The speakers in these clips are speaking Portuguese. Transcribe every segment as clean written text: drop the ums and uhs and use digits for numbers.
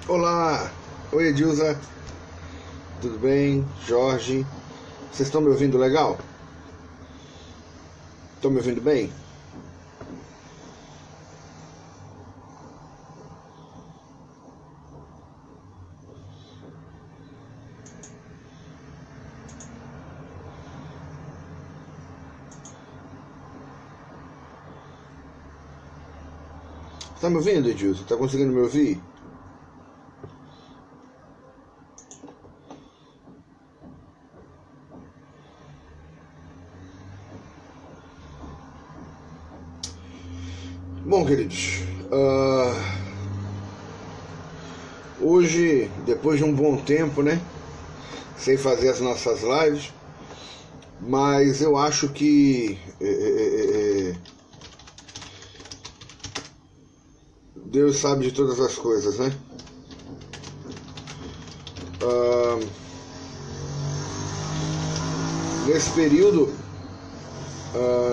Olá, oi Edilza, tudo bem? Jorge, vocês estão me ouvindo legal? Estão me ouvindo bem? Tá me ouvindo, Edilza? Tá conseguindo me ouvir? Bom, queridos, hoje, depois de um bom tempo, né, sem fazer as nossas lives, mas eu acho que Deus sabe de todas as coisas, né?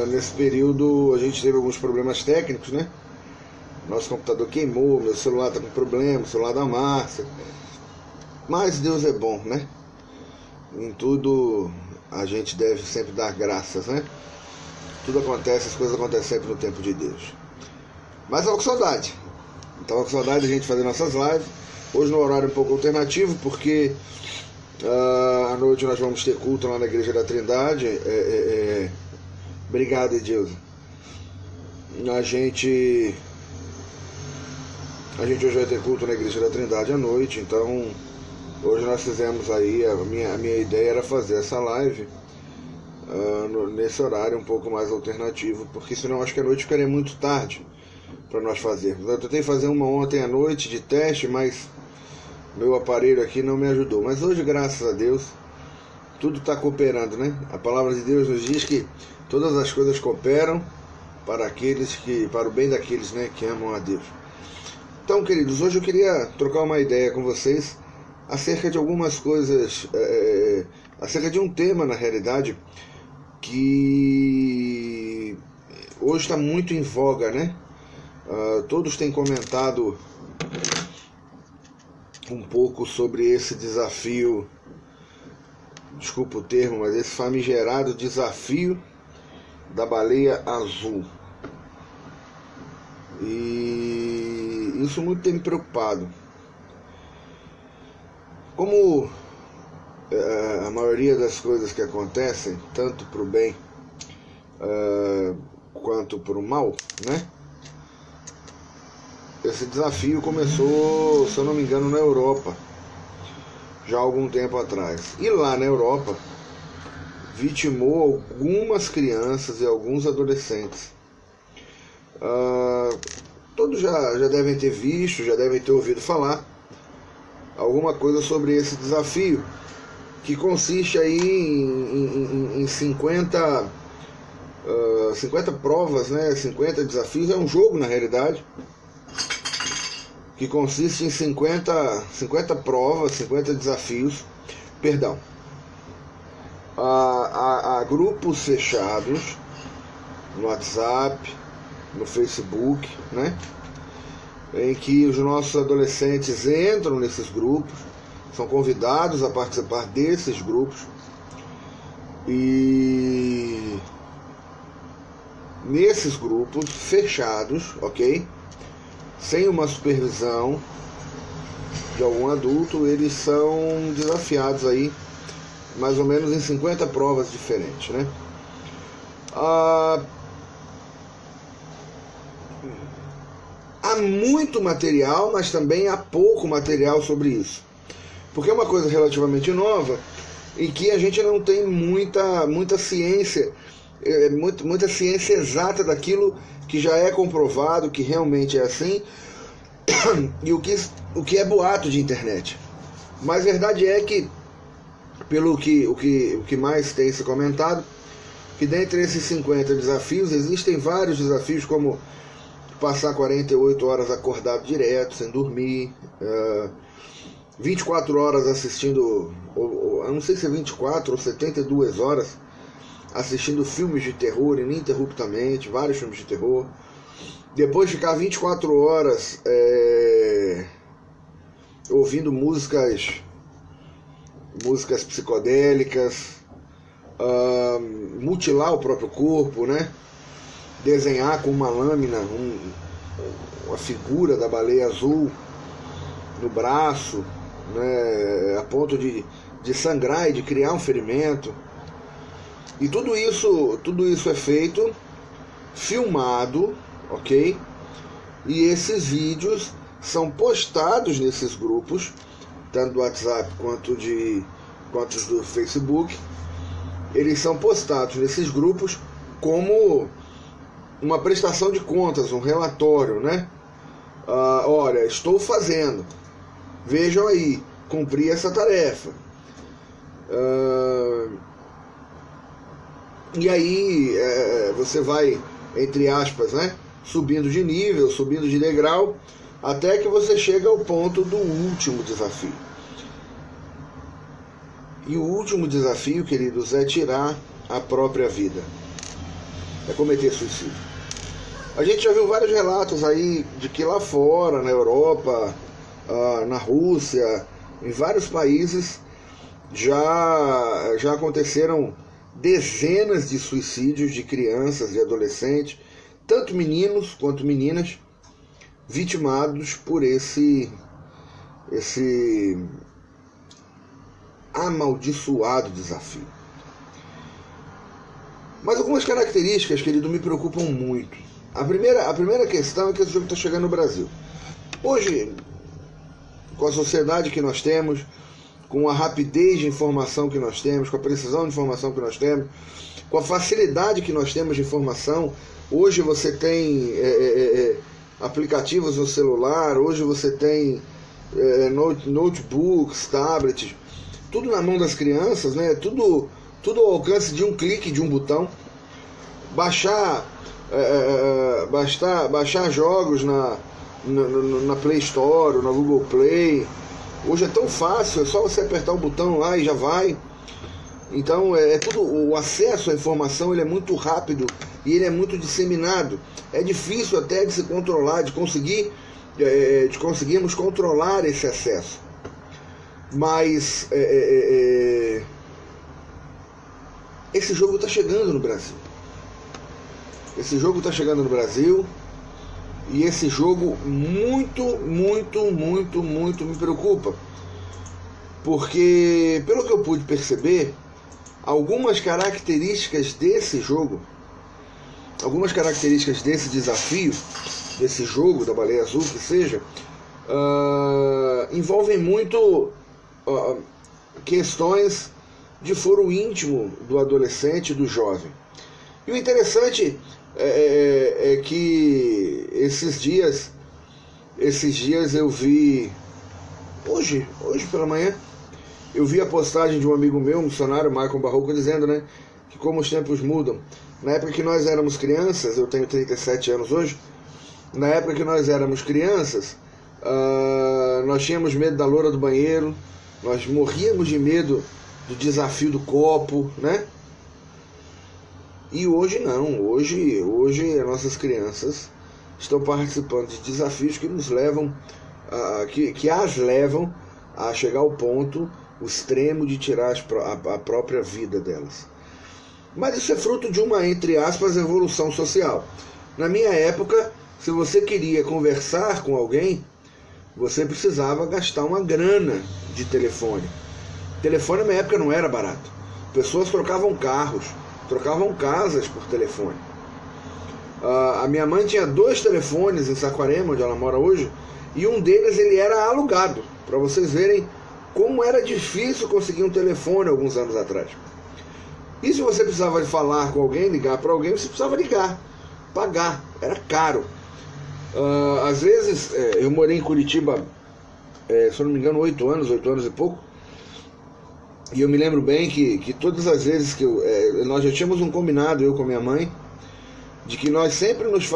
Nesse período a gente teve alguns problemas técnicos, né? Nosso computador queimou, meu celular tá com problema, o celular da Márcia. Mas Deus é bom, né? Em tudo a gente deve sempre dar graças, né? Tudo acontece, as coisas acontecem sempre no tempo de Deus. Mas tava com saudade. Tava com saudade de a gente fazer nossas lives. Hoje no horário um pouco alternativo, porque à noite nós vamos ter culto lá na Igreja da Trindade. Obrigado, Edilson. A gente hoje vai ter culto na Igreja da Trindade à noite, então hoje nós fizemos aí, a minha ideia era fazer essa live nesse horário um pouco mais alternativo, porque senão acho que a noite ficaria muito tarde para nós fazermos. Eu tentei fazer uma ontem à noite de teste, mas meu aparelho aqui não me ajudou. Mas hoje, graças a Deus, tudo está cooperando, né? A palavra de Deus nos diz que todas as coisas cooperam para o bem daqueles, né, que amam a Deus. Então, queridos, hoje eu queria trocar uma ideia com vocês acerca de algumas coisas, acerca de um tema, na realidade, que hoje está muito em voga, né? Todos têm comentado um pouco sobre esse desafio, desculpa o termo, mas esse famigerado desafio da baleia azul. E isso muito tem me preocupado. Como a maioria das coisas que acontecem, tanto para o bem quanto para o mal, né? Esse desafio começou, se eu não me engano, na Europa, já há algum tempo atrás. E lá na Europa, vitimou algumas crianças e alguns adolescentes. Todos já devem ter visto, já devem ter ouvido falar alguma coisa sobre esse desafio, que consiste aí em 50 provas, né? 50 desafios. É um jogo, na realidade, que consiste em 50 provas, 50 desafios, perdão, a grupos fechados no WhatsApp, no Facebook, né? Em que os nossos adolescentes entram nesses grupos, são convidados a participar desses grupos, e nesses grupos fechados, ok? Sem uma supervisão de algum adulto, eles são desafiados aí mais ou menos em 50 provas diferentes, né? Há muito material, mas também há pouco material sobre isso, porque é uma coisa relativamente nova e que a gente não tem muita ciência, muita ciência exata daquilo que já é comprovado, que realmente é assim, e o que é boato de internet. Mas a verdade é que, pelo o que mais tem se comentado, que dentre esses 50 desafios, existem vários desafios, como passar 48 horas acordado direto, sem dormir, 24 horas assistindo, eu não sei se é 24 ou 72 horas, assistindo filmes de terror ininterruptamente, vários filmes de terror. Depois ficar 24 horas ouvindo músicas psicodélicas, mutilar o próprio corpo, né? Desenhar com uma lâmina a figura da baleia azul no braço, né? A ponto de sangrar e de criar um ferimento. E tudo isso é feito, filmado, ok? E esses vídeos são postados nesses grupos, tanto do WhatsApp quanto do Facebook. Eles são postados nesses grupos como uma prestação de contas, um relatório, né? Olha, estou fazendo, vejam aí, cumpri essa tarefa. E aí você vai, entre aspas, né, subindo de nível, subindo de degrau, até que você chega ao ponto do último desafio. E o último desafio, queridos, é tirar a própria vida, é cometer suicídio. A gente já viu vários relatos aí de que lá fora, na Europa, na Rússia, em vários países, já aconteceram dezenas de suicídios de crianças e adolescentes, tanto meninos quanto meninas, vitimados por esse amaldiçoado desafio. Mas algumas características, querido, me preocupam muito. A primeira questão é que esse jogo está chegando no Brasil. Hoje, com a sociedade que nós temos, com a rapidez de informação que nós temos, com a precisão de informação que nós temos, com a facilidade que nós temos de informação, hoje você tem aplicativos no celular, hoje você tem notebooks, tablets, tudo na mão das crianças, né? Tudo ao alcance de um clique, de um botão. Baixar jogos na Play Store, na Google Play. Hoje é tão fácil, é só você apertar o botão lá e já vai. Então o acesso à informação ele é muito rápido e ele é muito disseminado. É difícil até de se controlar, de conseguirmos controlar esse acesso. Mas esse jogo está chegando no Brasil. Esse jogo está chegando no Brasil. E esse jogo muito me preocupa. Porque, pelo que eu pude perceber, algumas características desse jogo, algumas características desse desafio, desse jogo da baleia azul, que seja, envolvem muito questões de foro íntimo do adolescente, do jovem. E o interessante é que esses dias eu vi, hoje pela manhã, eu vi a postagem de um amigo meu, um missionário, Michael Barroco, dizendo, né, que como os tempos mudam. Na época que nós éramos crianças, eu tenho 37 anos hoje, na época que nós éramos crianças, nós tínhamos medo da loura do banheiro, nós morríamos de medo do desafio do copo, né? E hoje não, hoje as nossas crianças estão participando de desafios que nos levam, que as levam a chegar ao ponto, o extremo de tirar a própria vida delas. Mas isso é fruto de uma, entre aspas, evolução social. Na minha época, se você queria conversar com alguém, você precisava gastar uma grana de telefone. Telefone na minha época não era barato. Pessoas trocavam carros, trocavam casas por telefone. A minha mãe tinha 2 telefones em Saquarema, onde ela mora hoje, e um deles ele era alugado, para vocês verem como era difícil conseguir um telefone alguns anos atrás. E se você precisava de falar com alguém, ligar para alguém, você precisava ligar, pagar, era caro. Às vezes, eu morei em Curitiba, se eu não me engano, 8 anos e pouco, e eu me lembro bem que todas as vezes que nós já tínhamos um combinado, eu com minha mãe, de que nós sempre nos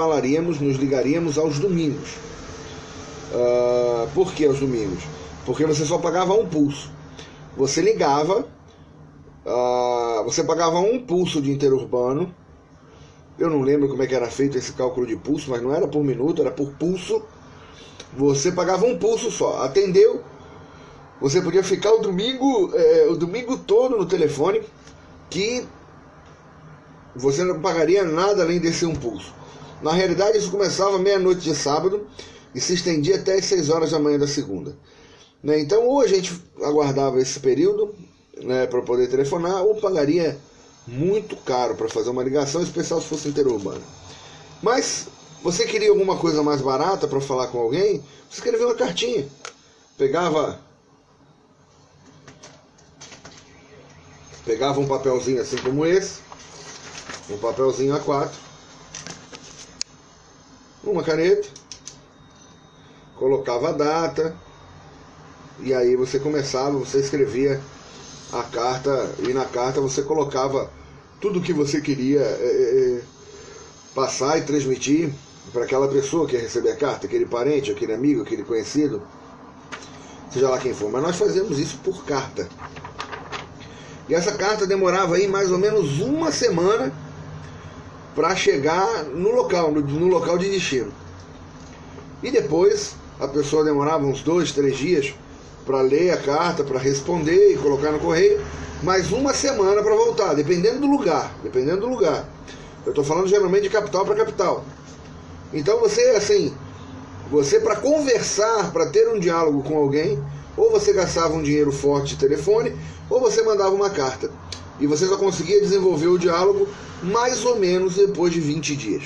ligaríamos aos domingos. Por que aos domingos? Porque você só pagava um pulso. Você ligava, você pagava um pulso de interurbano. Eu não lembro como é que era feito esse cálculo de pulso, mas não era por minuto, era por pulso. Você pagava um pulso só. Atendeu, Você podia ficar o domingo todo no telefone, que você não pagaria nada além desse impulso. Na realidade, isso começava meia-noite de sábado e se estendia até as 6 horas da manhã da segunda. Então, ou a gente aguardava esse período, né, para poder telefonar, ou pagaria muito caro para fazer uma ligação, especial se fosse interurbana. Mas você queria alguma coisa mais barata para falar com alguém? Você escrevia uma cartinha. Pegava um papelzinho assim como esse, um papelzinho A4, uma caneta, colocava a data, e aí você escrevia a carta, e na carta você colocava tudo o que você queria passar e transmitir para aquela pessoa que ia receber a carta, aquele parente, aquele amigo, aquele conhecido, seja lá quem for. Mas nós fazíamos isso por carta. E essa carta demorava aí mais ou menos uma semana para chegar no local de destino. E depois a pessoa demorava uns 2, 3 dias para ler a carta, para responder e colocar no correio, mais uma semana para voltar, dependendo do lugar. Eu estou falando geralmente de capital para capital. Então você para conversar, para ter um diálogo com alguém, ou você gastava um dinheiro forte de telefone, ou você mandava uma carta. E você só conseguia desenvolver o diálogo mais ou menos depois de 20 dias.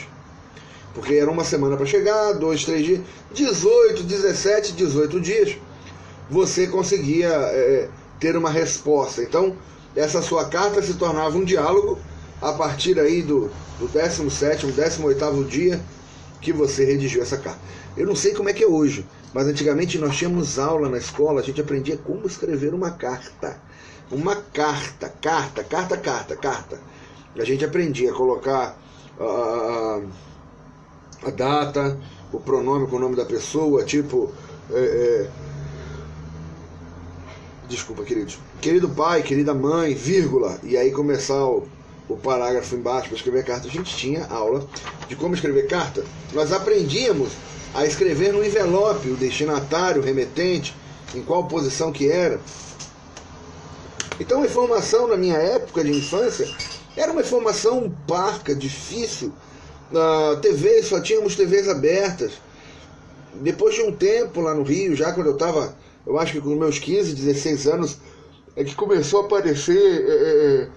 Porque era uma semana para chegar, 2, 3 dias, 18, 17, 18 dias, você conseguia ter uma resposta. Então, essa sua carta se tornava um diálogo a partir aí do 17º, 18º dia que você redigiu essa carta. Eu não sei como é que é hoje, mas antigamente nós tínhamos aula na escola, a gente aprendia como escrever uma carta. Uma carta. A gente aprendia a colocar a data, o pronome com o nome da pessoa, tipo... desculpa, queridos. Querido pai, querida mãe, vírgula. E aí começar o parágrafo embaixo para escrever carta. A gente tinha aula de como escrever carta. Nós aprendíamos a escrever no envelope, o destinatário, o remetente, em qual posição que era. Então a informação na minha época de infância era uma informação parca, difícil. Na TV, só tínhamos TVs abertas. Depois de um tempo lá no Rio, já quando eu estava, eu acho que com meus 15, 16 anos, é que começou a aparecer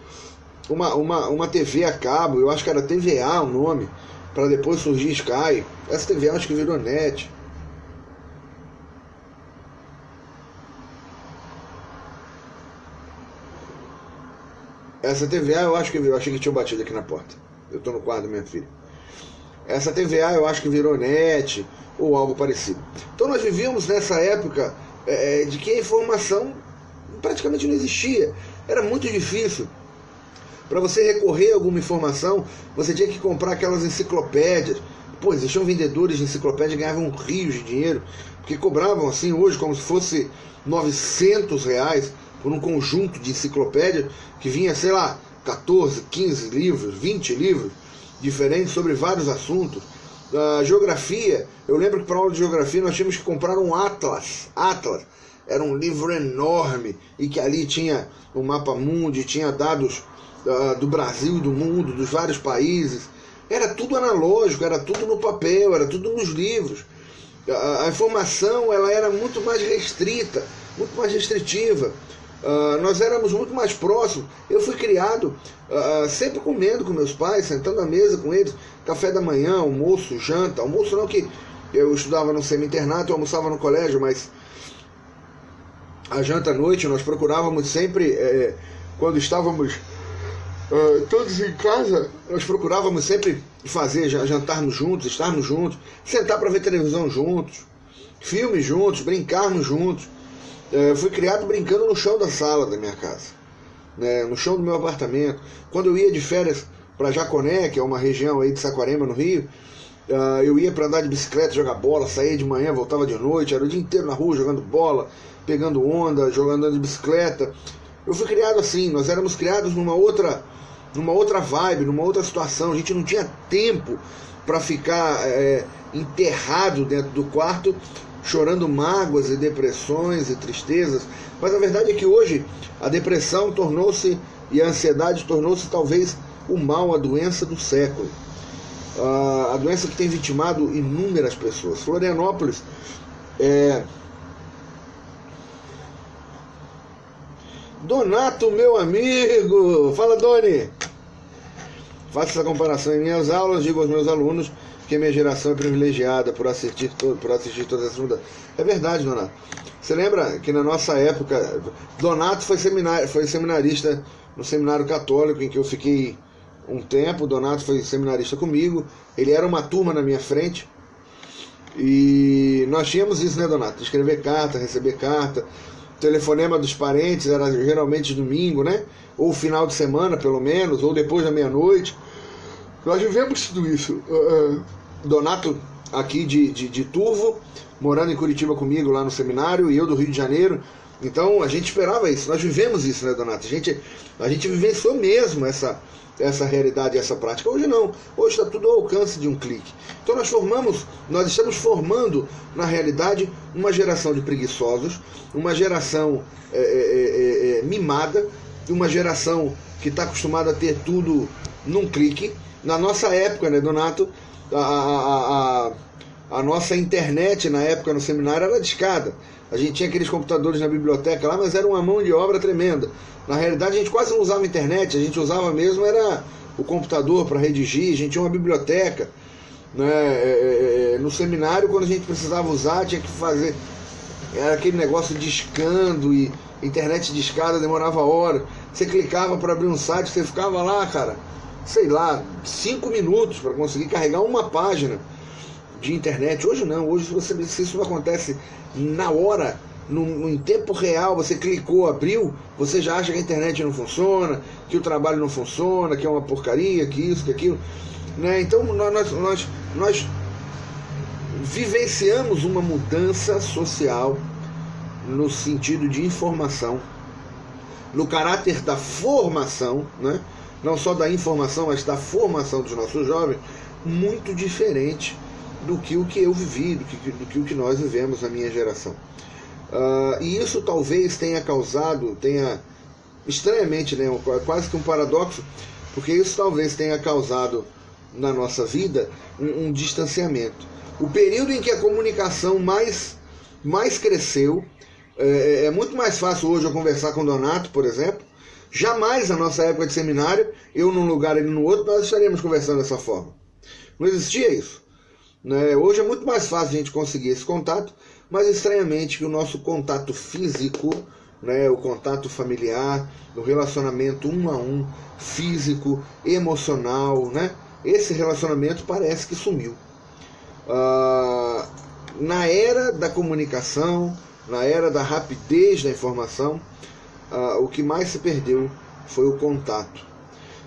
uma TV a cabo, eu acho que era TVA o nome, para depois surgir Sky. Essa TV acho que virou NET. Essa TVA eu acho que virou, achei que tinha batido aqui na porta. Eu tô no quarto da minha filha. Essa TVA eu acho que virou NET ou algo parecido. Então nós vivíamos nessa época de que a informação praticamente não existia. Era muito difícil. Para você recorrer a alguma informação, você tinha que comprar aquelas enciclopédias. Pô, existiam vendedores de enciclopédia que ganhavam rios de dinheiro, porque cobravam assim hoje como se fosse R$900 por um conjunto de enciclopédia que vinha, sei lá, 14, 15 livros, 20 livros diferentes sobre vários assuntos. Geografia, eu lembro que para aula de geografia nós tínhamos que comprar um Atlas. Era um livro enorme e que ali tinha o mapa mundi, tinha dados do Brasil e do mundo, dos vários países. Era tudo analógico, era tudo no papel, era tudo nos livros. A informação ela era muito mais restrita, muito mais restritiva. Nós éramos muito mais próximos. Eu fui criado sempre comendo com meus pais, sentando à mesa com eles, café da manhã, almoço, janta. Almoço não, que eu estudava no semi-internato, eu almoçava no colégio, mas a janta à noite nós procurávamos sempre, quando estávamos todos em casa, nós procurávamos sempre fazer, jantarmos juntos, estarmos juntos, sentar para ver televisão juntos, filmes juntos, brincarmos juntos. Eu fui criado brincando no chão da sala da minha casa, né, no chão do meu apartamento. Quando eu ia de férias para Jaconé, que é uma região aí de Saquarema, no Rio, eu ia para andar de bicicleta, jogar bola, saía de manhã, voltava de noite, era o dia inteiro na rua jogando bola, pegando onda, jogando de bicicleta. Eu fui criado assim, nós éramos criados numa outra vibe, numa outra situação. A gente não tinha tempo para ficar enterrado dentro do quarto chorando mágoas e depressões e tristezas, mas a verdade é que hoje a depressão tornou-se, e a ansiedade tornou-se talvez o mal, a doença do século. A doença que tem vitimado inúmeras pessoas. Florianópolis Donato, meu amigo! Fala, Doni! Faço essa comparação em minhas aulas, digo aos meus alunos que a minha geração é privilegiada por assistir todas essas mudanças. É verdade, Donato. Você lembra que na nossa época, Donato foi seminarista no seminário católico em que eu fiquei um tempo. Donato foi seminarista comigo, ele era uma turma na minha frente, e nós tínhamos isso, né, Donato? Escrever carta, receber carta, telefonema dos parentes era geralmente domingo, né? Ou final de semana, pelo menos, ou depois da meia-noite. Nós vivemos tudo isso. Donato aqui de Turvo, morando em Curitiba comigo lá no seminário, e eu do Rio de Janeiro. Então a gente esperava isso, nós vivemos isso, né, Donato? A gente vivenciou mesmo essa realidade, essa prática. Hoje não, hoje está tudo ao alcance de um clique. Então nós estamos formando, na realidade, uma geração de preguiçosos, uma geração mimada, uma geração que está acostumada a ter tudo num clique. Na nossa época, né, Donato, a nossa internet na época no seminário era discada. A gente tinha aqueles computadores na biblioteca lá, mas era uma mão de obra tremenda. Na realidade, a gente quase não usava a internet, a gente usava mesmo era o computador para redigir, a gente tinha uma biblioteca. Né? No seminário, quando a gente precisava usar, tinha que fazer... Era aquele negócio discando, e internet discada demorava horas. Você clicava para abrir um site, você ficava lá, cara, sei lá, 5 minutos para conseguir carregar uma página de internet. Hoje não, hoje se isso não acontece na hora, em tempo real, você clicou, abriu, você já acha que a internet não funciona, que o trabalho não funciona, que é uma porcaria, que isso, que aquilo, né? Então nós vivenciamos uma mudança social no sentido de informação, no caráter da formação, né? Não só da informação, mas da formação dos nossos jovens, muito diferente do que o que eu vivi, do que o que nós vivemos na minha geração. E isso talvez tenha estranhamente, né, quase que um paradoxo, porque isso talvez tenha causado na nossa vida um distanciamento. O período em que a comunicação mais cresceu, é muito mais fácil hoje eu conversar com o Donato, por exemplo. Jamais na nossa época de seminário, eu num lugar, ele no outro, nós estaríamos conversando dessa forma. Não existia isso. Né? Hoje é muito mais fácil a gente conseguir esse contato, mas estranhamente que o nosso contato físico, né, o contato familiar, o relacionamento um a um, físico, emocional, né, esse relacionamento parece que sumiu. Na era da comunicação, na era da rapidez da informação, o que mais se perdeu foi o contato.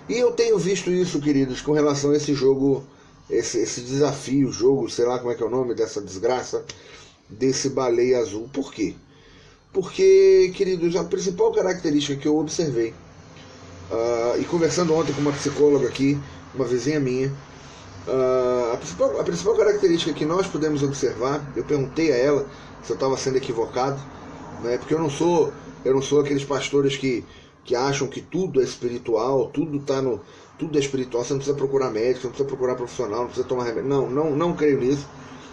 E eu tenho visto isso, queridos, com relação a esse jogo, esse desafio, jogo, sei lá como é que é o nome dessa desgraça, desse Baleia Azul. Por quê? Porque, queridos, a principal característica que eu observei, e conversando ontem com uma psicóloga aqui, uma vizinha minha, a principal característica que nós podemos observar, eu perguntei a ela se eu estava sendo equivocado, né, porque eu não sou aqueles pastores que acham que tudo é espiritual, tudo é espiritual, você não precisa procurar médico, você não precisa procurar profissional, não precisa tomar remédio. Não creio nisso.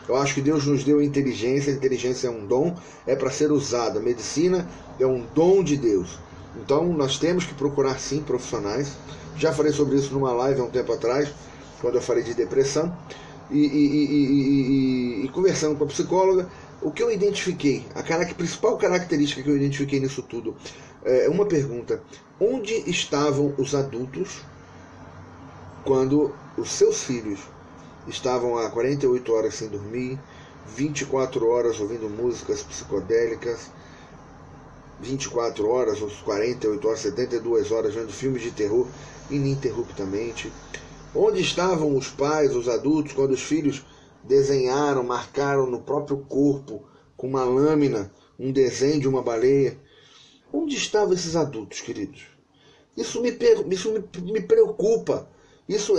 Eu acho que Deus nos deu inteligência, a inteligência é um dom, é para ser usada. A medicina é um dom de Deus. Então nós temos que procurar sim profissionais. Já falei sobre isso numa live há um tempo atrás, quando eu falei de depressão. E conversando com a psicóloga, o que eu identifiquei, a principal característica que eu identifiquei nisso tudo, é uma pergunta: onde estavam os adultos quando os seus filhos estavam há 48 horas sem dormir, 24 horas ouvindo músicas psicodélicas, 24 horas, ou 48 horas, 72 horas vendo filmes de terror ininterruptamente? Onde estavam os pais, os adultos, quando os filhos desenharam, marcaram no próprio corpo, com uma lâmina, um desenho de uma baleia? Onde estavam esses adultos, queridos? Isso me preocupa. Isso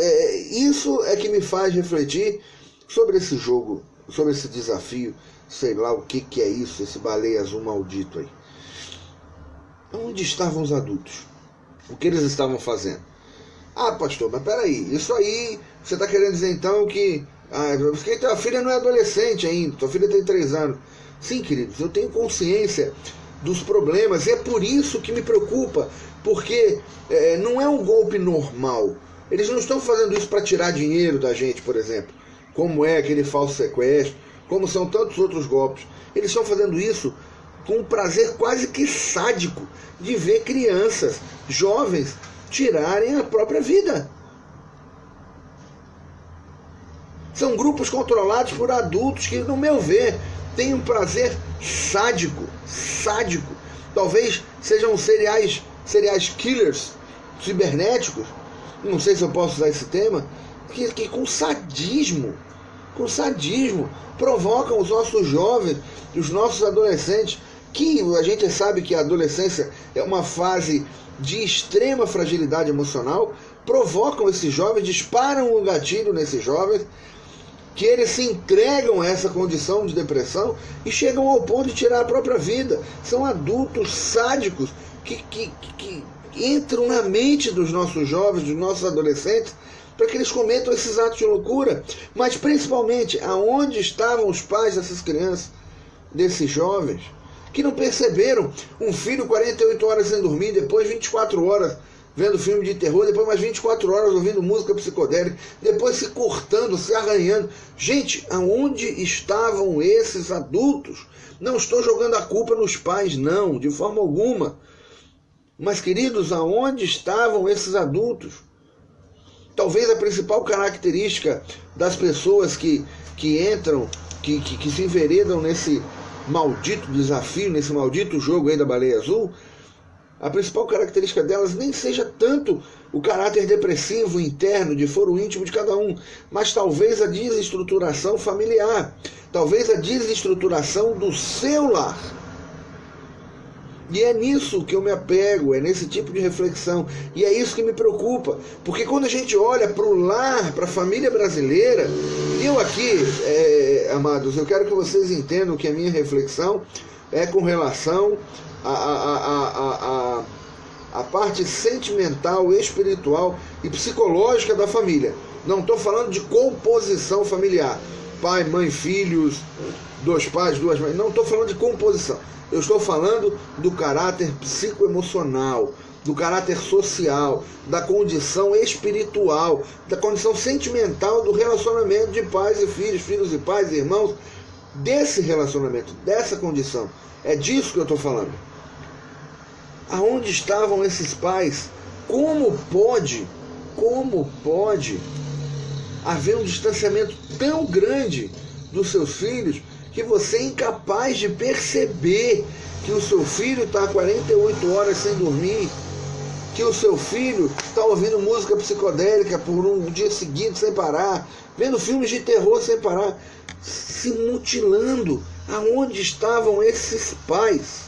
é que me faz refletir sobre esse jogo, sobre esse desafio sei lá o que é isso, esse baleia azul maldito aí. Onde estavam os adultos? O que eles estavam fazendo? Ah, pastor, mas peraí, isso aí, você está querendo dizer então que tua filha não é adolescente ainda, tua filha tem 3 anos. Sim, queridos, eu tenho consciência dos problemas, e é por isso que me preocupa, porque não é um golpe normal. Eles não estão fazendo isso para tirar dinheiro da gente, por exemplo, como é aquele falso sequestro, como são tantos outros golpes. Eles estão fazendo isso com um prazer quase que sádico de ver crianças, jovens, tirarem a própria vida. São grupos controlados por adultos que, no meu ver, têm um prazer sádico. Talvez sejam seriais killers cibernéticos, não sei se eu posso usar esse tema, que com sadismo provocam os nossos jovens, os nossos adolescentes, que a gente sabe que a adolescência é uma fase de extrema fragilidade emocional, provocam esses jovens, disparam um gatilho nesses jovens, que eles se entregam a essa condição de depressão e chegam ao ponto de tirar a própria vida. São adultos sádicos que entram na mente dos nossos jovens, dos nossos adolescentes, para que eles cometam esses atos de loucura. Mas principalmente, aonde estavam os pais dessas crianças, desses jovens, que não perceberam um filho 48 horas sem dormir, depois 24 horas vendo filme de terror, depois mais 24 horas ouvindo música psicodélica, depois se cortando, se arranhando. Gente, aonde estavam esses adultos? Não estou jogando a culpa nos pais, não, de forma alguma. Mas, queridos, aonde estavam esses adultos? Talvez a principal característica das pessoas que entram, que se enveredam nesse maldito desafio, nesse maldito jogo aí da baleia azul, a principal característica delas nem seja tanto o caráter depressivo interno, de foro íntimo de cada um, mas talvez a desestruturação familiar, talvez a desestruturação do seu lar. E é nisso que eu me apego, é nesse tipo de reflexão, e é isso que me preocupa, porque quando a gente olha para o lar, para a família brasileira, eu aqui, amados, eu quero que vocês entendam que a minha reflexão é com relação a parte sentimental, espiritual e psicológica da família. Não estou falando de composição familiar, pai, mãe, filhos, 2 pais, 2 mães, não estou falando de composição. Eu estou falando do caráter psicoemocional, do caráter social, da condição espiritual, da condição sentimental do relacionamento de pais e filhos, filhos e pais e irmãos, desse relacionamento, dessa condição. É disso que eu estou falando. Aonde estavam esses pais? Como pode haver um distanciamento tão grande dos seus filhos que você é incapaz de perceber que o seu filho está 48 horas sem dormir, que o seu filho está ouvindo música psicodélica por um dia seguinte sem parar, vendo filmes de terror sem parar, se mutilando? Aonde estavam esses pais?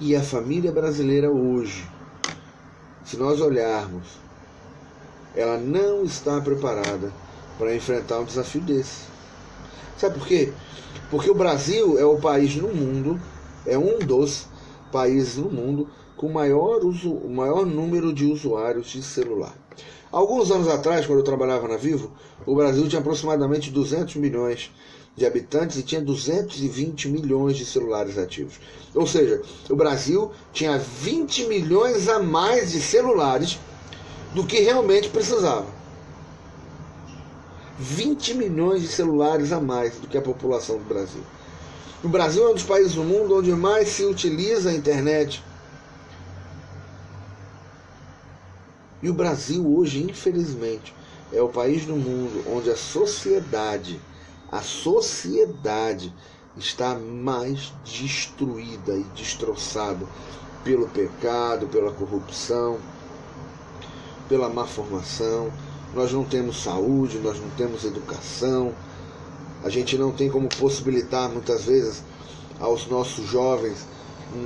E a família brasileira hoje, se nós olharmos, ela não está preparada para enfrentar um desafio desse. Sabe por quê? Porque o Brasil é o país no mundo, é um dos países no mundo com o maior número de usuários de celular. Alguns anos atrás, quando eu trabalhava na Vivo, o Brasil tinha aproximadamente 200 milhões de habitantes e tinha 220 milhões de celulares ativos. Ou seja, o Brasil tinha 20 milhões a mais de celulares do que realmente precisava. 20 milhões de celulares a mais do que a população do Brasil. O Brasil é um dos países do mundo onde mais se utiliza a internet. E o Brasil hoje, infelizmente, é o país do mundo onde a sociedade está mais destruída e destroçada pelo pecado, pela corrupção, pela má formação. Nós não temos saúde, nós não temos educação, a gente não tem como possibilitar muitas vezes aos nossos jovens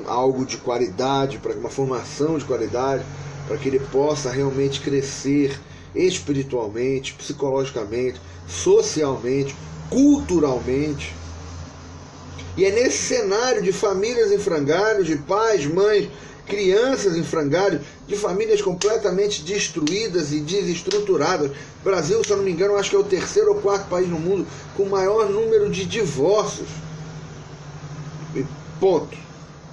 algo de qualidade, para uma formação de qualidade, para que ele possa realmente crescer espiritualmente, psicologicamente, socialmente, culturalmente. E é nesse cenário de famílias em frangalhos, de pais, mães, crianças em frangalhos, de famílias completamente destruídas e desestruturadas. O Brasil, se eu não me engano, acho que é o 3º ou 4º país no mundo com o maior número de divórcios. Ponto.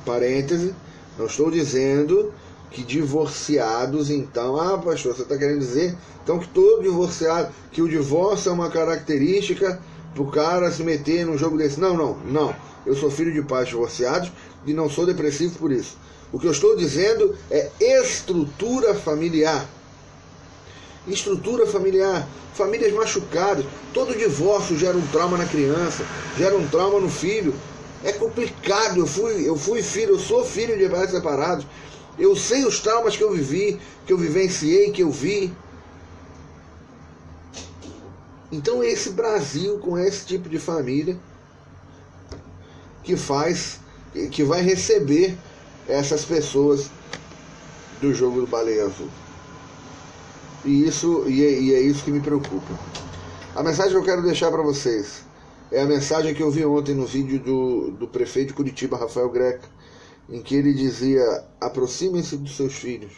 Parêntese, não estou dizendo que divorciados, então, pastor, você está querendo dizer então que todo divorciado, que o divórcio é uma característica para o cara se meter num jogo desse? Não. Eu sou filho de pais divorciados e não sou depressivo por isso. O que eu estou dizendo é estrutura familiar. Estrutura familiar. Famílias machucadas. Todo divórcio gera um trauma na criança, gera um trauma no filho. É complicado. Eu fui filho, eu sou filho de pais separados. Eu sei os traumas que eu vivi, que eu vivenciei, que eu vi. Então é esse Brasil com esse tipo de família que vai receber essas pessoas do jogo do Baleia Azul. E é isso que me preocupa. A mensagem que eu quero deixar para vocês é a mensagem que eu vi ontem no vídeo do prefeito de Curitiba, Rafael Greca, em que ele dizia: aproximem-se dos seus filhos.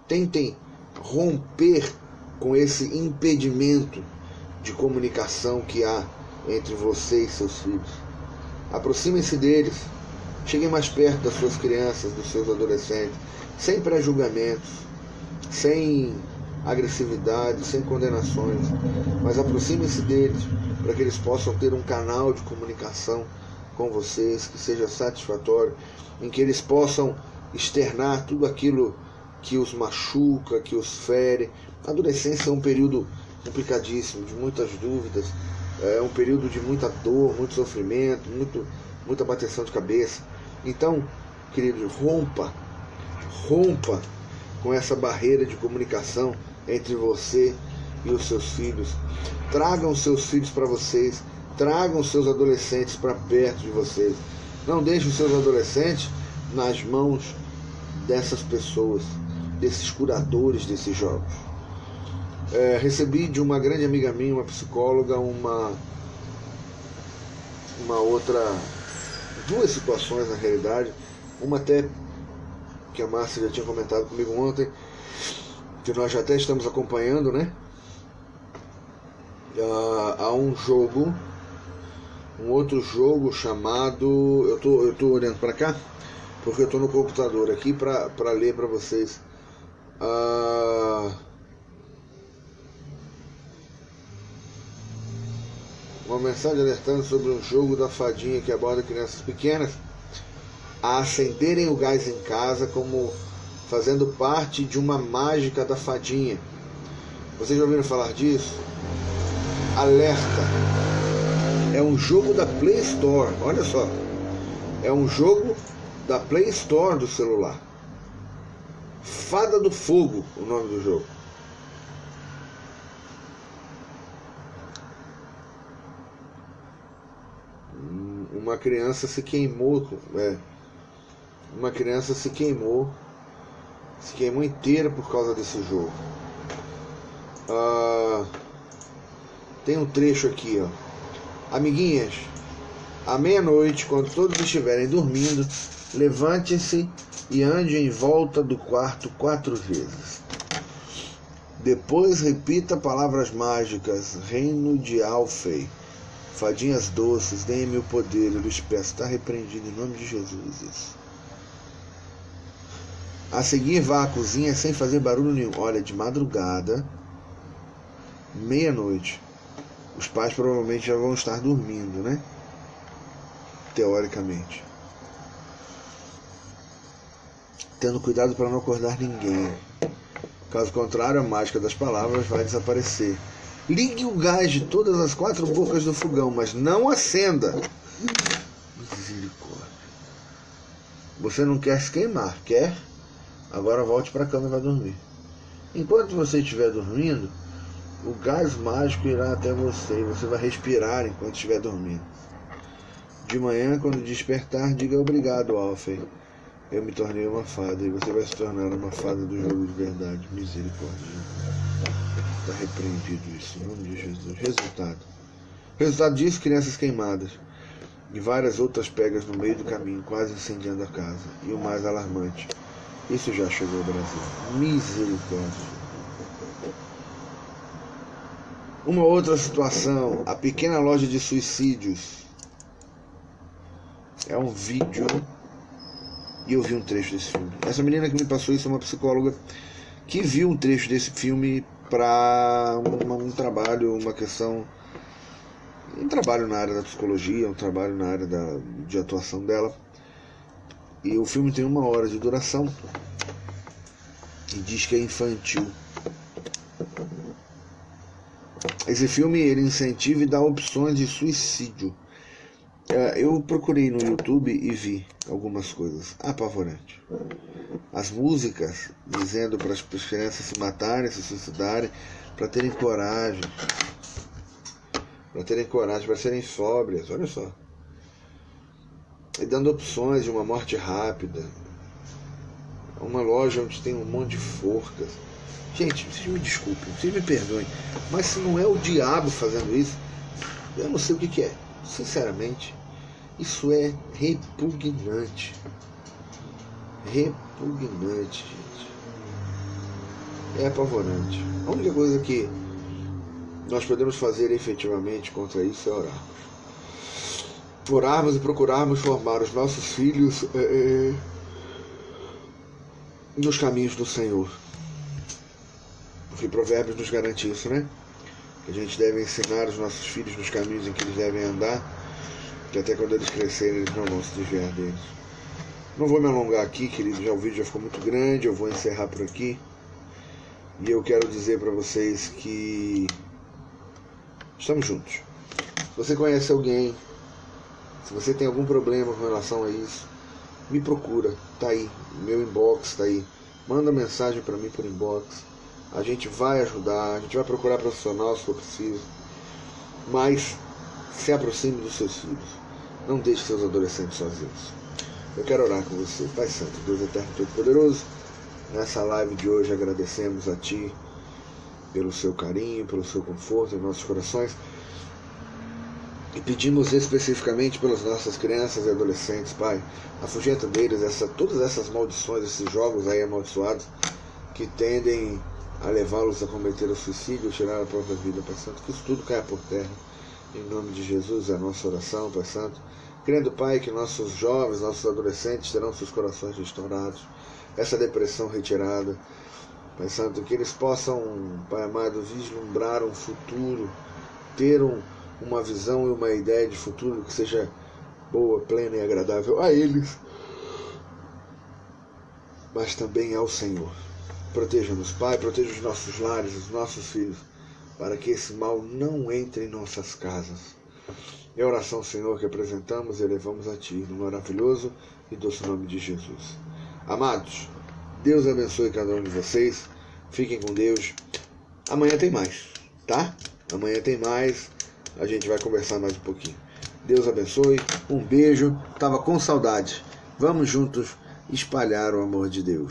Tentem romper com esse impedimento de comunicação que há entre você e seus filhos. Aproximem-se deles, cheguem mais perto das suas crianças, dos seus adolescentes, sem pré-julgamentos, sem agressividade, sem condenações, mas aproximem-se deles para que eles possam ter um canal de comunicação com vocês que seja satisfatório, em que eles possam externar tudo aquilo que os machuca, que os fere. A adolescência é um período complicadíssimo, de muitas dúvidas, é um período de muita dor, muito sofrimento, muita bateção de cabeça. Então, querido, rompa com essa barreira de comunicação entre você e os seus filhos. Tragam os seus filhos para vocês, tragam os seus adolescentes para perto de vocês. Não deixem os seus adolescentes nas mãos dessas pessoas, desses curadores desses jogos. Recebi de uma grande amiga minha, uma psicóloga, uma outra, duas situações na realidade, uma até que a Márcia já tinha comentado comigo ontem, que nós já até estamos acompanhando, né? Há um outro jogo chamado, eu tô olhando para cá porque eu tô no computador aqui para ler para vocês. Uma mensagem alertando sobre um jogo da fadinha que aborda crianças pequenas a acenderem o gás em casa como fazendo parte de uma mágica da fadinha. Vocês já ouviram falar disso? Alerta! É um jogo da Play Store, olha só. É um jogo da Play Store do celular. Fada do Fogo, o nome do jogo. Uma criança se queimou, uma criança se queimou inteira por causa desse jogo. Tem um trecho aqui, ó. Amiguinhas, à meia-noite, quando todos estiverem dormindo, levante-se e ande em volta do quarto 4 vezes. Depois repita palavras mágicas: Reino de Alfei, fadinhas doces, deem-me o poder, eu lhes peço. Está repreendido em nome de Jesus isso. A seguir, vá à cozinha sem fazer barulho nenhum. Olha, de madrugada, meia-noite, os pais provavelmente já vão estar dormindo, né? Teoricamente. Tendo cuidado para não acordar ninguém. Caso contrário, a mágica das palavras vai desaparecer. Ligue o gás de todas as 4 bocas do fogão, mas não acenda. Misericórdia. Você não quer se queimar, quer? Agora volte para a cama e vai dormir. Enquanto você estiver dormindo, o gás mágico irá até você e você vai respirar enquanto estiver dormindo. De manhã, quando despertar, diga obrigado, Alfei. Eu me tornei uma fada e você vai se tornar uma fada do jogo de verdade. Misericórdia. Está repreendido isso, em nome de Jesus. Resultado disso, crianças queimadas e várias outras pegas no meio do caminho, quase incendiando a casa. E o mais alarmante, isso já chegou ao Brasil. Misericórdia. Uma outra situação, a pequena loja de suicídios. É um vídeo e eu vi um trecho desse filme. Essa menina que me passou isso é uma psicóloga que viu um trecho desse filme para um trabalho, uma questão, um trabalho na área da psicologia, um trabalho na área de atuação dela. E o filme tem 1 hora de duração e diz que é infantil. Esse filme ele incentiva e dá opções de suicídio. Eu procurei no YouTube e vi algumas coisas apavorantes. As músicas dizendo para as crianças se matarem, se suicidarem, para terem coragem, para serem sóbrias, olha só. E dando opções de uma morte rápida. Uma loja onde tem um monte de forcas. Gente, vocês me desculpem, vocês me perdoem, mas se não é o diabo fazendo isso, eu não sei o que é. Sinceramente, isso é repugnante. Repugnante, gente. É apavorante. A única coisa que nós podemos fazer efetivamente contra isso é orarmos. Orarmos e procurarmos formar os nossos filhos nos caminhos do Senhor. Porque Provérbios nos garante isso, né? Que a gente deve ensinar os nossos filhos nos caminhos em que eles devem andar, que até quando eles crescerem eles não vão se desviar deles. Não vou me alongar aqui, queridos, o vídeo já ficou muito grande, eu vou encerrar por aqui. E eu quero dizer para vocês que estamos juntos. Se você conhece alguém, se você tem algum problema com relação a isso, me procura, tá aí, meu inbox tá aí. Manda mensagem para mim por inbox. A gente vai ajudar, a gente vai procurar profissional se for preciso. Mas se aproxime dos seus filhos. Não deixe seus adolescentes sozinhos. Eu quero orar com você. Pai Santo, Deus Eterno Todo-Poderoso, nessa live de hoje agradecemos a Ti pelo seu carinho, pelo seu conforto em nossos corações. E pedimos especificamente pelas nossas crianças e adolescentes, Pai. Afugenta deles todas essas maldições, esses jogos aí amaldiçoados que tendem a levá-los a cometer o suicídio, tirar a própria vida, Pai Santo, que isso tudo caia por terra. Em nome de Jesus é a nossa oração, Pai Santo. Crendo, Pai, que nossos jovens, nossos adolescentes terão seus corações restaurados, essa depressão retirada, Pai Santo, que eles possam, Pai amado, vislumbrar um futuro, ter uma visão e uma ideia de futuro que seja boa, plena e agradável a eles, mas também ao Senhor. Proteja-nos, Pai, proteja os nossos lares, os nossos filhos, para que esse mal não entre em nossas casas. É a oração, Senhor, que apresentamos e elevamos a Ti, no maravilhoso e doce nome de Jesus. Amados, Deus abençoe cada um de vocês, fiquem com Deus. Amanhã tem mais, tá? Amanhã tem mais, a gente vai conversar mais um pouquinho. Deus abençoe, um beijo, tava com saudade. Vamos juntos espalhar o amor de Deus.